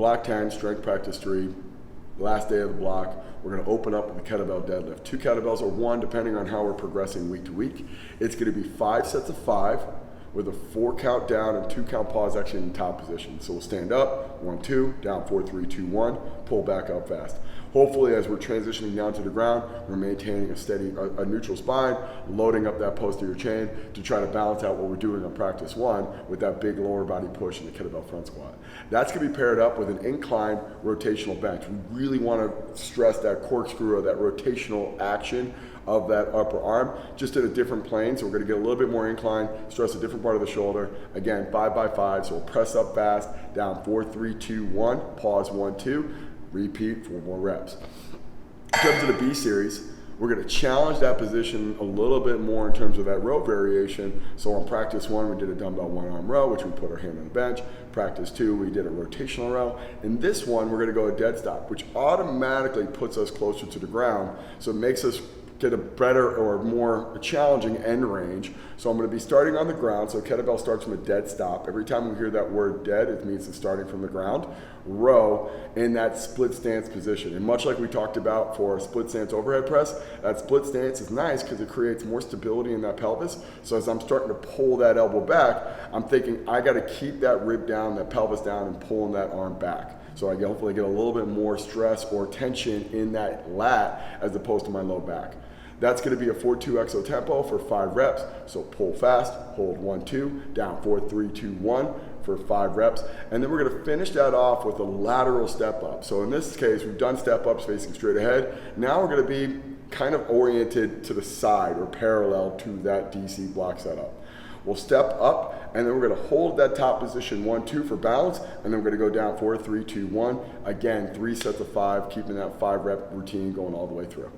block 10, strength practice 3, last day of the block. We're going to open up with the kettlebell deadlift. 2 kettlebells or 1, depending on how we're progressing week to week. It's going to be 5 sets of 5 with a 4 count down and 2 count pause actually in the top position. So we'll stand up, 1, 2, down 4, 3, 2, 1, pull back up fast. Hopefully, as we're transitioning down to the ground, we're maintaining a steady, a neutral spine, loading up that posterior chain to try to balance out what we're doing on practice 1 with that big lower body push in the kettlebell front squat. That's going to be paired up with an incline rotational bench. We really want to stress that corkscrew or that rotational action of that upper arm, just at a different plane. So we're going to get a little bit more incline, stress a different part of the shoulder. Again, 5 by 5, so we'll press up fast, down 4, 3, 2, 1, pause 1, 2, repeat 4 more reps. In terms of the B series, we're going to challenge that position a little bit more in terms of that row variation. So on practice 1, we did a dumbbell 1-arm row, which we put our hand on the bench. Practice 2, we did a rotational row. In this one, we're going to go a dead stop, which automatically puts us closer to the ground. So it makes us get a better or more challenging end range. So I'm going to be starting on the ground. So kettlebell starts from a dead stop. Every time we hear that word dead, it means it's starting from the ground. Row in that split stance position. And much like we talked about for a split stance overhead press, that split stance is nice because it creates more stability in that pelvis. So as I'm starting to pull that elbow back, I'm thinking I got to keep that rib down, that pelvis down, and pulling that arm back. So I hopefully get a little bit more stress or tension in that lat as opposed to my low back. That's going to be a 4-2 exo tempo for 5 reps. So pull fast, hold 1, 2, down 4, 3, 2, 1 for 5 reps. And then we're going to finish that off with a lateral step up. So in this case, we've done step ups facing straight ahead. Now we're going to be kind of oriented to the side or parallel to that DC block setup. We'll step up, and then we're going to hold that top position 1, 2 for balance, and then we're going to go down 4, 3, 2, 1. Again, 3 sets of 5, keeping that 5 rep routine going all the way through.